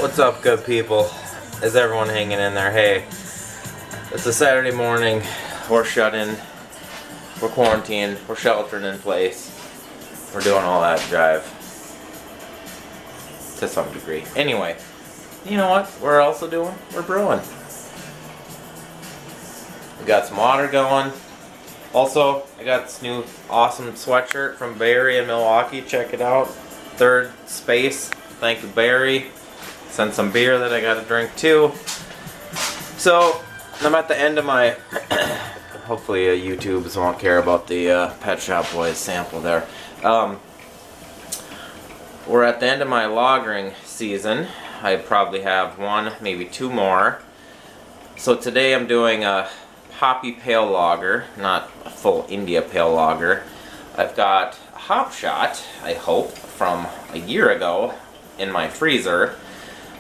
What's up, good people? Is everyone hanging in there? Hey, it's a Saturday morning. We're shut in. We're quarantined. We're sheltered in place. We're doing all that drive. To some degree. Anyway, you know what we're also doing? We're brewing. We got some water going. Also, I got this new awesome sweatshirt from Barry in Milwaukee. Check it out. Third Space. Thank you, Barry. Sent some beer that I got to drink too. So, I'm at the end of my... hopefully YouTubes won't care about the Pet Shop Boys sample there. We're at the end of my lagering season. I probably have one, maybe two more. So today I'm doing a hoppy pale lager, not a full India pale lager. I've got a hop shot, I hope, from a year ago in my freezer.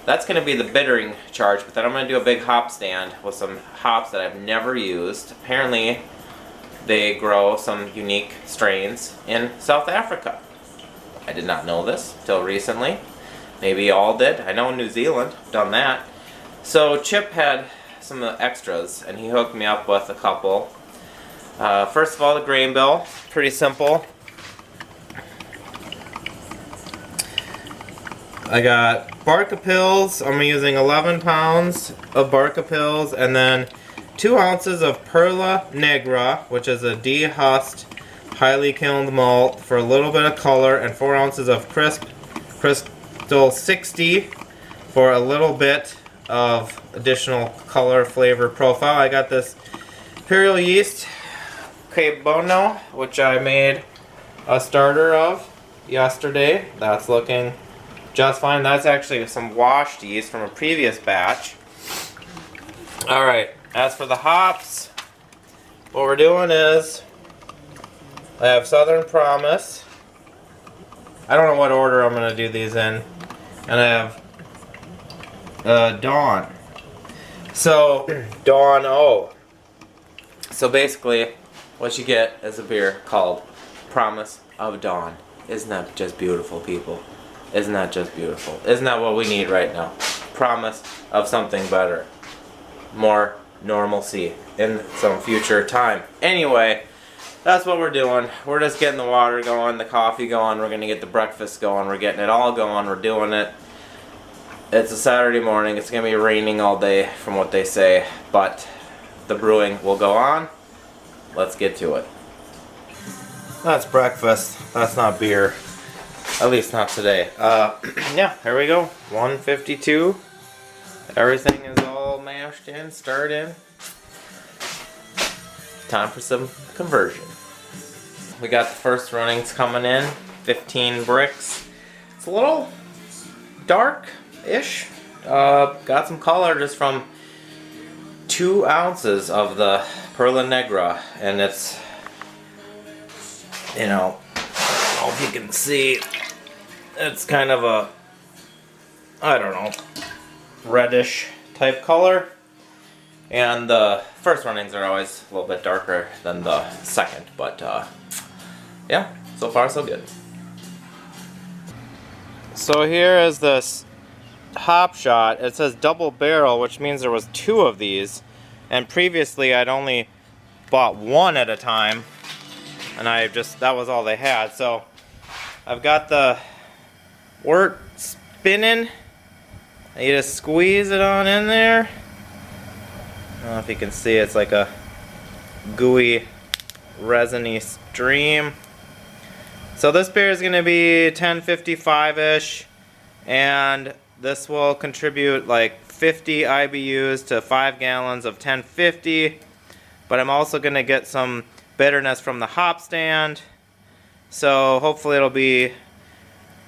That's going to be the bittering charge, but then I'm going to do a big hop stand with some hops that I've never used. Apparently, they grow some unique strains in South Africa. I did not know this till recently. Maybe all did. I know in New Zealand, done that. So Chip had some extras, and he hooked me up with a couple. First of all, the grain bill. Pretty simple. I got Barca Pills. I'm using 11 pounds of Barca Pills, and then 2 ounces of Perla Negra, which is a dehusked, highly kilned malt for a little bit of color, and 4 ounces of Crystal 60 for a little bit of additional color, flavor, profile. I got this Imperial Yeast Que Bono, which I made a starter of yesterday. That's looking just fine. That's actually some washed yeast from a previous batch. Alright, as for the hops, what we're doing is I have Southern Promise. I don't know what order I'm going to do these in. And I have Dawn. So, Dawn O. So basically, what you get is a beer called Promise of Dawn. Isn't that just beautiful, people? Isn't that just beautiful? Isn't that what we need right now? Promise of something better. More normalcy in some future time. Anyway, that's what we're doing. We're just getting the water going, the coffee going. We're going to get the breakfast going. We're getting it all going. We're doing it. It's a Saturday morning. It's going to be raining all day from what they say. But the brewing will go on. Let's get to it. That's breakfast. That's not beer. At least not today. Yeah, here we go. 152. Everything is all mashed in, stirred in. Time for some conversion. We got the first runnings coming in. 15 bricks. It's a little dark-ish. Got some color just from 2 ounces of the Perla Negra. And it's, you know, I don't know if you can see, it's kind of a, I don't know, reddish type color. And the first runnings are always a little bit darker than the second, but yeah, so far so good. So here is this hop shot. It says double barrel, which means there was 2 of these, and previously I'd only bought 1 at a time, and that was all they had. So I've got the wort spinning. You just squeeze it on in there. I don't know if you can see, it's like a gooey, resiny stream. So this beer is going to be 1055-ish, and this will contribute like 50 IBUs to 5 gallons of 1050. But I'm also going to get some bitterness from the hop stand. So hopefully it'll be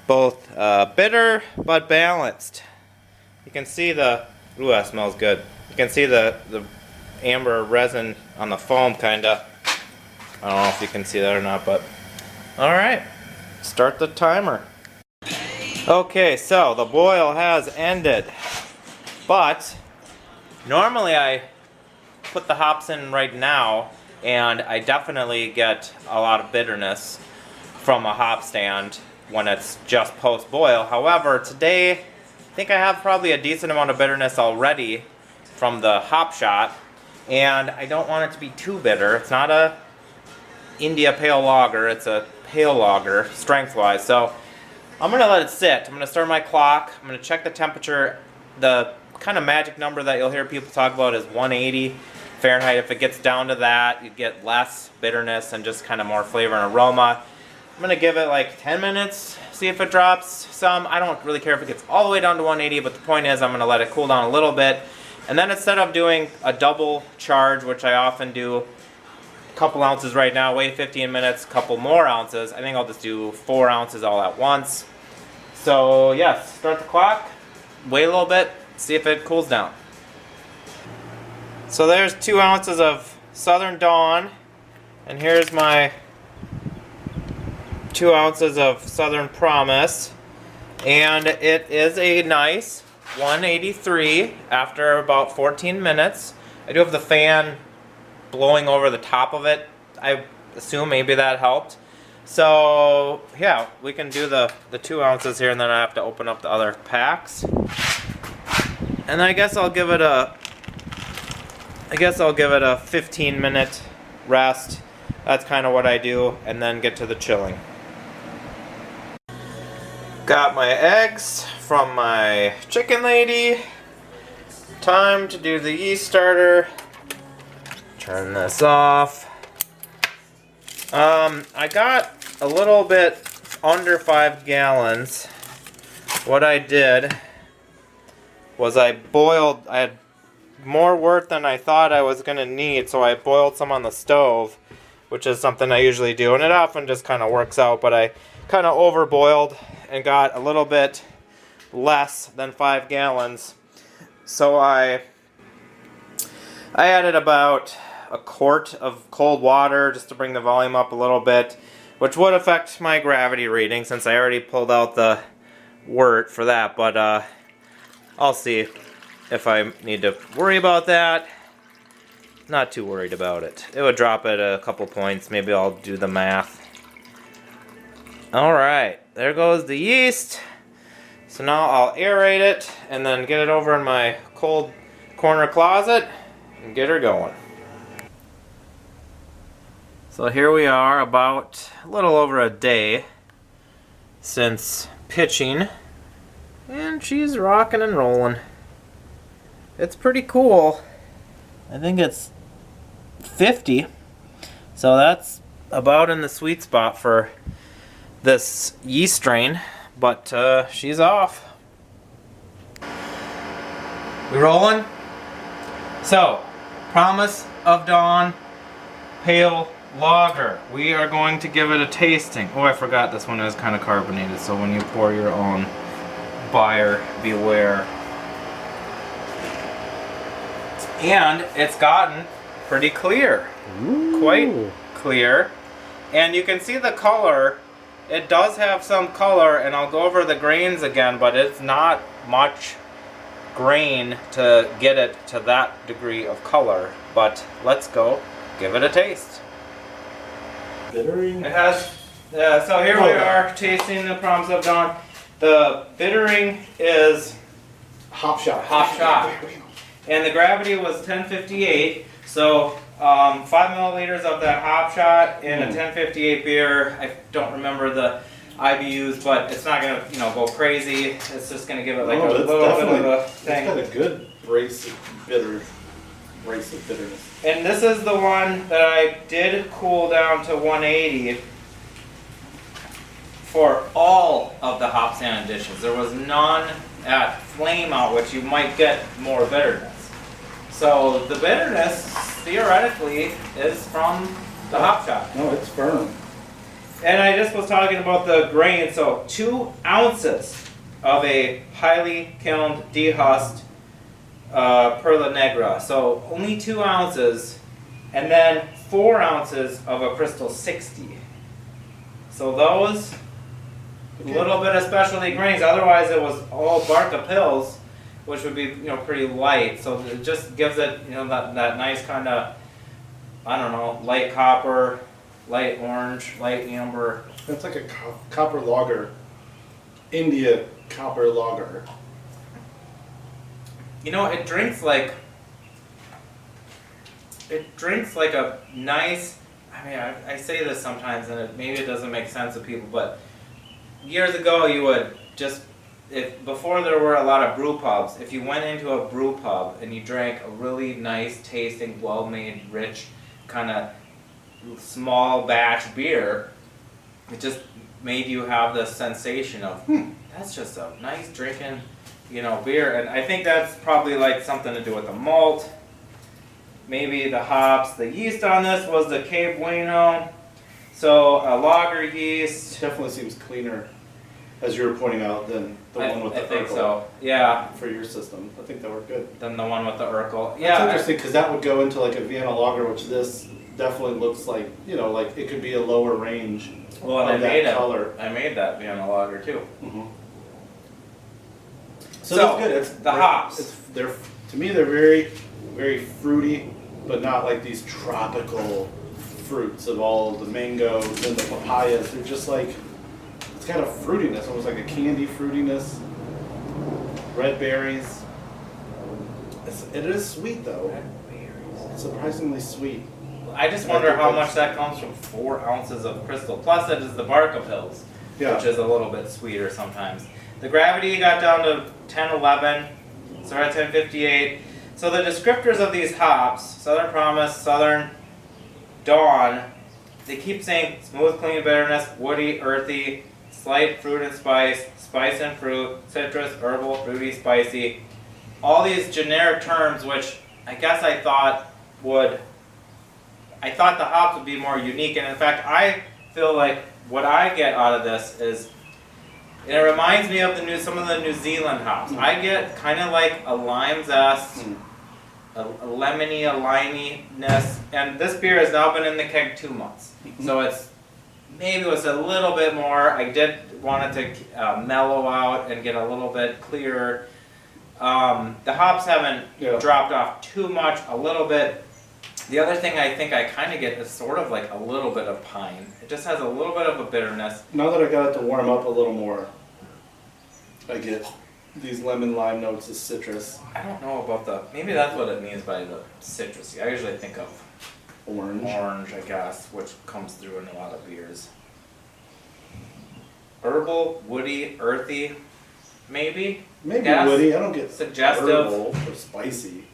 both bitter but balanced. You can see the, ooh, that smells good. You can see the amber resin on the foam, kinda. I don't know if you can see that or not, but alright, start the timer. Okay, so the boil has ended, but normally I put the hops in right now and I definitely get a lot of bitterness from a hop stand when it's just post-boil. However, today think I have probably a decent amount of bitterness already from the Hop Shot, and I don't want it to be too bitter. It's not a India Pale Lager, it's a pale lager, strength-wise. So I'm going to let it sit. I'm going to start my clock. I'm going to check the temperature. The kind of magic number that you'll hear people talk about is 180 Fahrenheit. If it gets down to that, you get less bitterness and just kind of more flavor and aroma. I'm going to give it like 10 minutes, see if it drops some. I don't really care if it gets all the way down to 180, but the point is I'm going to let it cool down a little bit. And then instead of doing a double charge, which I often do, a couple ounces right now, wait 15 minutes, a couple more ounces, I think I'll just do 4 ounces all at once. So yes, start the clock, wait a little bit, see if it cools down. So there's 2 ounces of Southern Dawn, and here's my 2 ounces of Southern Promise, and it is a nice 183 after about 14 minutes. I do have the fan blowing over the top of it. I assume maybe that helped. So yeah, we can do the 2 ounces here, and then I have to open up the other packs. And I guess I'll give it a 15-minute rest. That's kind of what I do, and then get to the chilling. Got my eggs from my chicken lady. Time to do the yeast starter. Turn this off. I got a little bit under 5 gallons. What I did was I had more wort than I thought I was going to need, so I boiled some on the stove, which is something I usually do, and it often just kind of works out, but I kind of overboiled and got a little bit less than 5 gallons. So I added about a quart of cold water just to bring the volume up a little bit, which would affect my gravity reading since I already pulled out the wort for that, but I'll see if I need to worry about that. Not too worried about it. It would drop it a couple points. Maybe I'll do the math. Alright, there goes the yeast. So now I'll aerate it and then get it over in my cold corner closet and get her going. So here we are, about a little over a day since pitching, and she's rocking and rolling. It's pretty cool. I think it's 50, so that's about in the sweet spot for this yeast strain, but she's off. We rolling? So, Promise of Dawn Pale Lager. We are going to give it a tasting. Oh, I forgot this one is kind of carbonated, so when you pour your own, buyer beware. And it's gotten pretty clear. Ooh. Quite clear. And you can see the color. It does have some color, and I'll go over the grains again, but it's not much grain to get it to that degree of color. But let's go give it a taste. Bittering? It has, so here we are tasting the Promise of Dawn. The bittering is Hop Shot. Hop Shot. And the gravity was 1058, so 5 milliliters of that Hop Shot in a 1058 beer. I don't remember the IBUs, but it's not going to go crazy. It's just going to give it like a little bit of a thing. It's got a good brace of bitterness. And this is the one that I did cool down to 180 for all of the hop sand dishes. There was none at flame out, which you might get more bitterness. So the bitterness, theoretically, is from the Hop Shot. No, it's firm. And I just was talking about the grain. So 2 ounces of a highly kilned, dehusked Perla Negra. So only 2 ounces, and then 4 ounces of a Crystal 60. So those, a little bit of specialty grains. Otherwise, it was all Barca Pills, which would be pretty light. So it just gives it that nice kind of, I don't know, light copper, light orange, light amber. It's like a copper lager, India copper lager. You know, it drinks like a nice. I mean, I say this sometimes, and maybe it doesn't make sense to people, but years ago you would just, if before there were a lot of brew pubs, if you went into a brew pub and you drank a really nice tasting, well-made, rich, kind of small batch beer, it just made you have this sensation of, that's just a nice drinking, beer. And I think that's probably like something to do with the malt, maybe the hops. The yeast on this was the Que Bueno, so a lager yeast. Definitely seems cleaner, as you were pointing out, than the one with the I think Urkel so. Yeah. for your system. I think that worked good. Than the one with the Urkel. It's Yeah. interesting because that would go into like a Vienna lager, which this definitely looks like, like it could be a lower range Well, and of that color. I made that Vienna lager too. Mm-hmm. So, that's good. It's the hops. They're to me they're very, very fruity, but not like these tropical fruits of all the mangoes and the papayas. They're just like, it's got a fruitiness, almost like a candy fruitiness. Red berries. It is sweet though. It's surprisingly sweet. I just wonder how much that comes from 4 ounces of crystal. Plus it is the Barca Pills, which is a little bit sweeter sometimes. The gravity got down to 1011, so we're at 1058. So the descriptors of these hops, Southern Promise, Southern Dawn, they keep saying smooth, clean bitterness, woody, earthy, slight fruit and spice, spice and fruit, citrus, herbal, fruity, spicy. All these generic terms, which I guess I thought the hops would be more unique, and in fact I feel like what I get out of this is, it reminds me of some of the New Zealand hops. I get kind of like a lime zest, a lemony, a liminess, and this beer has now been in the keg 2 months. So maybe it was a little bit more. I did want it to mellow out and get a little bit clearer. The hops haven't dropped off too much, a little bit. The other thing I think I kind of get is sort of like a little bit of pine. It just has a little bit of a bitterness. Now that I got it to warm up a little more, I get these lemon lime notes of citrus. I don't know about maybe that's what it means by the citrusy. I usually think of Orange, I guess, which comes through in a lot of beers. Herbal, woody, earthy, maybe? Maybe Yes. woody. I don't get Suggestive. herbal or spicy.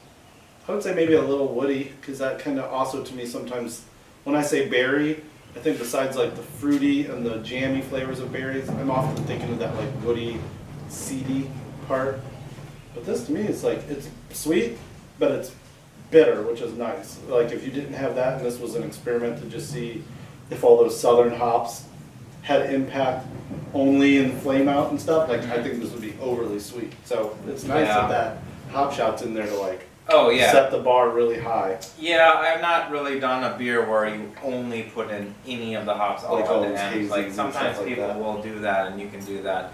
I would say maybe a little woody, because that kind of also to me sometimes, when I say berry, I think besides like the fruity and the jammy flavors of berries, I'm often thinking of that like woody, seedy part. But this to me is like, it's sweet, but it's bitter, which is nice. Like if you didn't have that and this was an experiment to just see if all those southern hops had impact only in flame out and stuff, like I think this would be overly sweet. So it's nice that hop shot's in there to like set the bar really high. Yeah, I've not really done a beer where you only put in any of the hops all Like at all the those end. Like hazies and sometimes stuff like people that. will do that, and you can do that.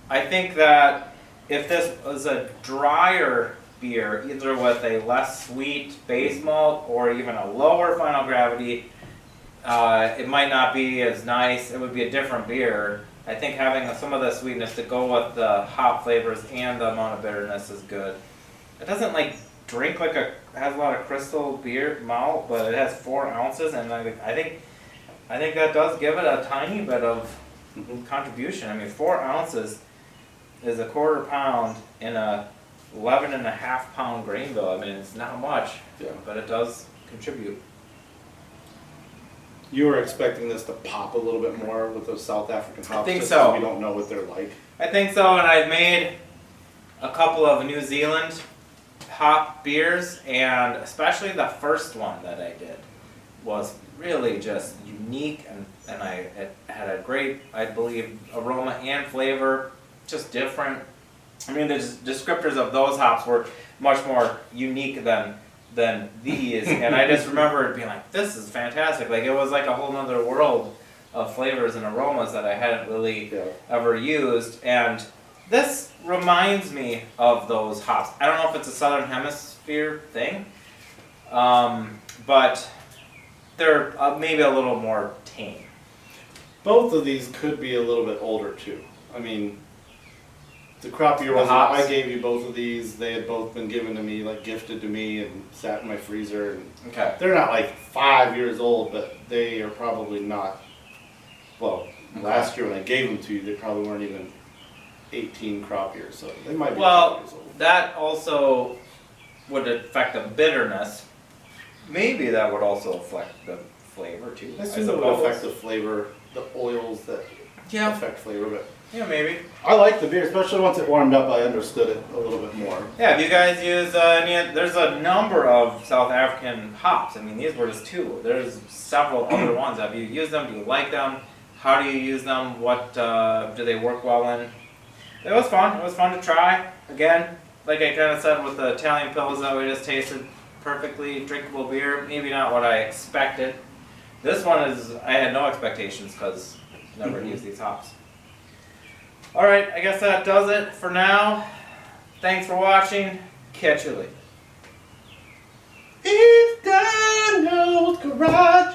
I think that if this was a drier beer, either with a less sweet base malt or even a lower final gravity, it might not be as nice. It would be a different beer. I think having some of the sweetness to go with the hop flavors and the amount of bitterness is good. It doesn't like drink like has a lot of crystal beer malt, but it has 4 ounces, and I think that does give it a tiny bit of contribution. I mean, 4 ounces is a 1/4 pound in a 11.5 pound grain bill. I mean, it's not much, but it does contribute. You were expecting this to pop a little bit more with those South African hops? I think just so. 'cause we don't know what they're like. I think so, and I've made a couple of New Zealand hop beers, and especially the first one that I did was really just unique, and it had a great, I believe, aroma and flavor, just different. I mean, the descriptors of those hops were much more unique than these, and I just remember it being like, this is fantastic. Like, it was like a whole nother world of flavors and aromas that I hadn't really ever used, and this reminds me of those hops. I don't know if it's a Southern Hemisphere thing, but they're maybe a little more tame. Both of these could be a little bit older too. I mean, The crop year The ones, hops. I gave you both of these. They had both been given to me, like gifted to me, and sat in my freezer. And Okay. they're not like 5 years old, but they are probably not. Well, last year when I gave them to you, they probably weren't even 18 crop years, so they might be 5 Well, years old. that also would affect the bitterness. Maybe that would also affect the flavor too. I assume it would affect the flavor, the oils that Yeah. affect flavor, but Yeah, maybe. I like the beer, especially once it warmed up. I understood it a little bit more. Yeah, if you guys use any, there's a number of South African hops. I mean, these were just two. There's several other ones. Have you used them? Do you like them? How do you use them? What do they work well in? It was fun. It was fun to try. Again, like I kind of said with the Italian pills that we just tasted, perfectly drinkable beer. Maybe not what I expected. This one is, I had no expectations because I never used these hops. Alright, I guess that does it for now. Thanks for watching. Catch you later. It's Daniel's Garage.